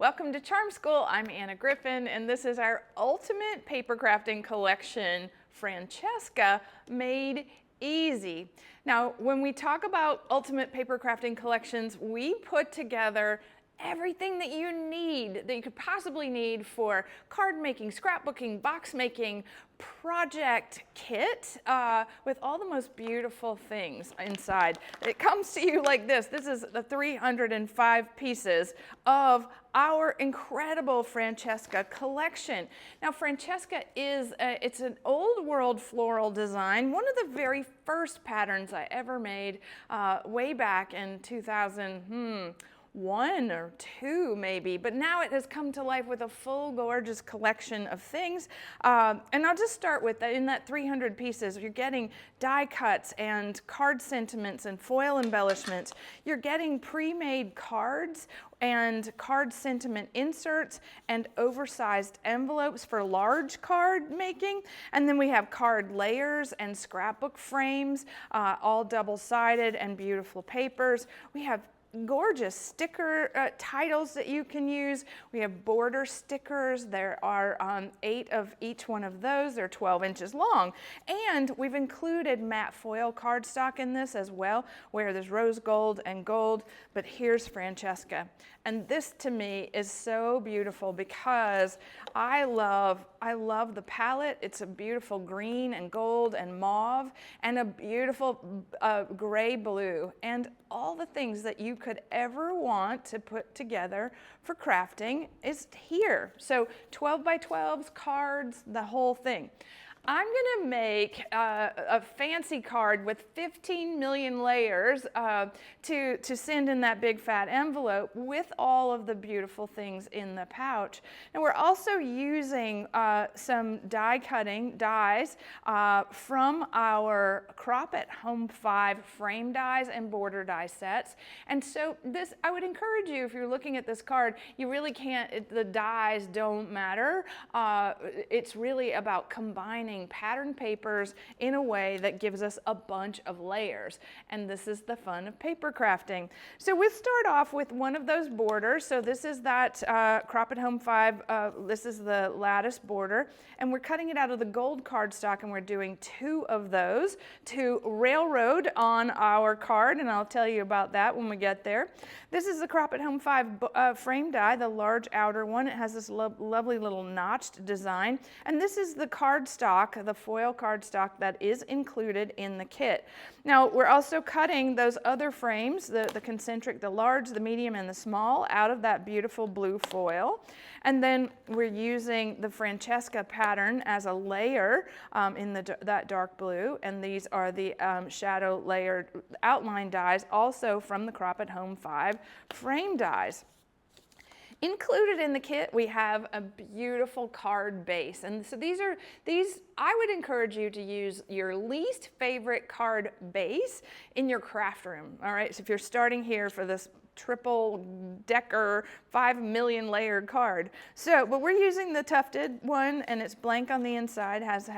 Welcome to Charm School. I'm Anna Griffin, and this is our ultimate paper crafting collection, Francesca, made easy. Now, when we talk about ultimate paper crafting collections, we put together everything that you need, that you could possibly need for card making, scrapbooking, box making, project kit with all the most beautiful things inside. It comes to you like this. This is the 305 pieces of our incredible Francesca collection. Now, Francesca is, it's an old world floral design, one of the very first patterns I ever made way back in 2001 or two maybe, but now it has come to life with a full gorgeous collection of things. And I'll just start with that. In that 300 pieces, you're getting die cuts and card sentiments and foil embellishments. You're getting pre-made cards and card sentiment inserts and oversized envelopes for large card making. And then we have card layers and scrapbook frames, all double-sided and beautiful papers. We have gorgeous sticker titles that you can use. We have border stickers. There are 8 of each one of those. They're 12 inches long. And we've included matte foil cardstock in this as well, where there's rose gold and gold. But here's Francesca. And this to me is so beautiful because I love the palette. It's a beautiful green and gold and mauve and a beautiful gray blue and all the things that you could ever want to put together for crafting is here. So 12 by 12s, cards, the whole thing. I'm gonna make a fancy card with 15 million layers to send in that big fat envelope with all of the beautiful things in the pouch. And we're also using some die cutting dies from our Crop at Home 5 frame dies and border die sets. And so this, I would encourage you, if you're looking at this card, you really can't, the dies don't matter. It's really about combining pattern papers in a way that gives us a bunch of layers. And this is the fun of paper crafting. So we'll start off with one of those borders. So this is that Crop at Home 5, this is the lattice border. And we're cutting it out of the gold cardstock and we're doing 2 of those to railroad on our card. And I'll tell you about that when we get there. This is the Crop at Home 5 frame die, the large outer one. It has this lovely little notched design. And this is the cardstock, the foil cardstock that is included in the kit. Now, we're also cutting those other frames, the concentric, the large, the medium, and the small, out of that beautiful blue foil. And then we're using the Francesca pattern as a layer in that dark blue. And these are the shadow layered outline dies, also from the Crop at Home 5 frame dies. Included in the kit, we have a beautiful card base. And so these, I would encourage you to use your least favorite card base in your craft room. All right, so if you're starting here for this triple decker 5 million layered card. So, but we're using the tufted one and it's blank on the inside, has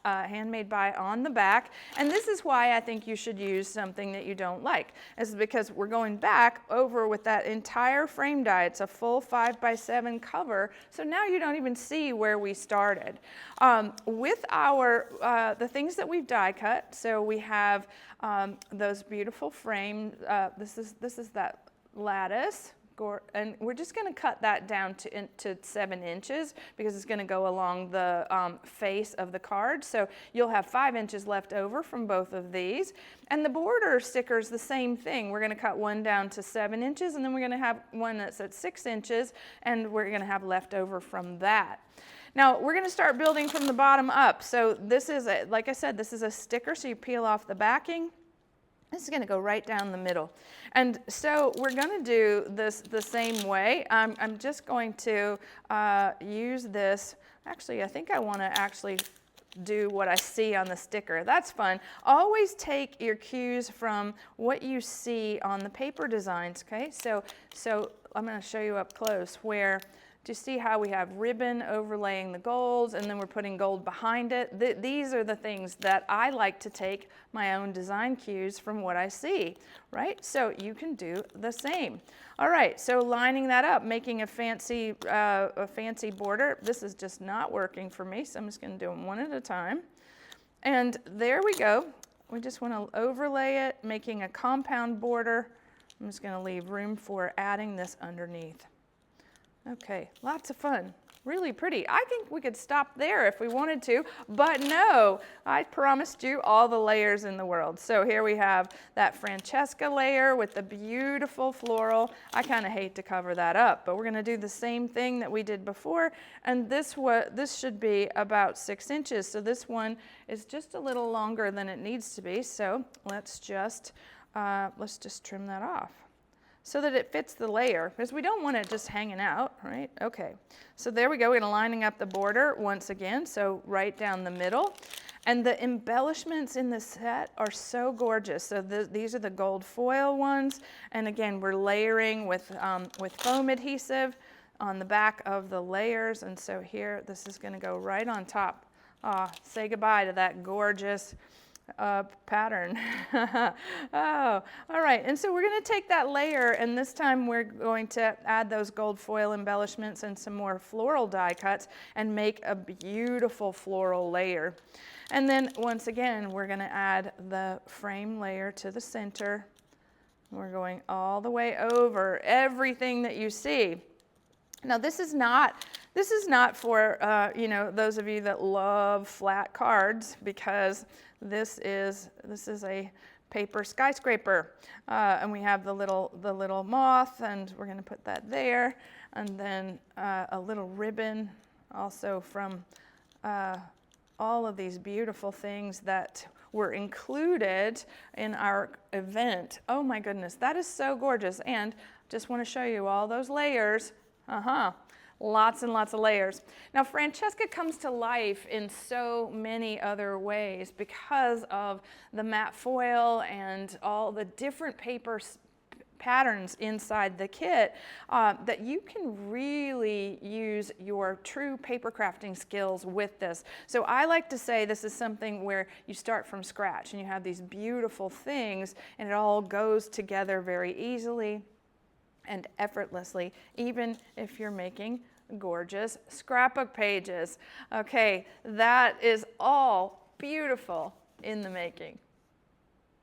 handmade by on the back. And this is why I think you should use something that you don't like. This is because we're going back over with that entire frame die. It's a full 5 by 7 cover. So now you don't even see where we started. With our, the things that we've die cut, so we have those beautiful frames. This is that lattice, and we're just going to cut that down to 7 inches because it's going to go along the face of the card. So you'll have 5 inches left over from both of these. And the border stickers, the same thing. We're going to cut one down to 7 inches, and then we're going to have one that's at 6 inches, and we're going to have left over from that. Now, we're going to start building from the bottom up. So this is, like I said, this is a sticker, so you peel off the backing. This is going to go right down the middle. And so we're going to do this the same way. I'm just going to use this. Actually, I think I want to actually do what I see on the sticker. That's fun. Always take your cues from what you see on the paper designs, okay? So I'm going to show you up close where Do you see how we have ribbon overlaying the golds and then we're putting gold behind it? These are the things that I like to take my own design cues from what I see, right? So you can do the same. All right, so lining that up, making a fancy border. This is just not working for me, so I'm just going to do them one at a time. And there we go. We just want to overlay it, making a compound border. I'm just going to leave room for adding this underneath. Okay, lots of fun. Really pretty. I think we could stop there if we wanted to, but no, I promised you all the layers in the world. So here we have that Francesca layer with the beautiful floral. I kind of hate to cover that up, but we're going to do the same thing that we did before, and this should be about 6 inches. So this one is just a little longer than it needs to be. So let's just trim that off so that it fits the layer, because we don't want it just hanging out, right? Okay, so there we go. We're lining up the border once again, so right down the middle. And the embellishments in the set are so gorgeous. So these are the gold foil ones, and again, we're layering with foam adhesive on the back of the layers, and so here, this is gonna go right on top. Say goodbye to that gorgeous pattern. Oh, all right. And so we're going to take that layer, and this time we're going to add those gold foil embellishments and some more floral die cuts and make a beautiful floral layer. And then once again, we're going to add the frame layer to the center. We're going all the way over everything that you see. Now this is not for those of you that love flat cards, because this is a paper skyscraper, and we have the little moth, and we're going to put that there, and then a little ribbon also from all of these beautiful things that were included in our event. Oh my goodness, that is so gorgeous. And just want to show you all those layers. Lots and lots of layers. Now Francesca comes to life in so many other ways because of the matte foil and all the different paper patterns inside the kit, that you can really use your true paper crafting skills with this. So I like to say this is something where you start from scratch and you have these beautiful things and it all goes together very easily and effortlessly, even if you're making gorgeous scrapbook pages. Okay, that is all beautiful in the making.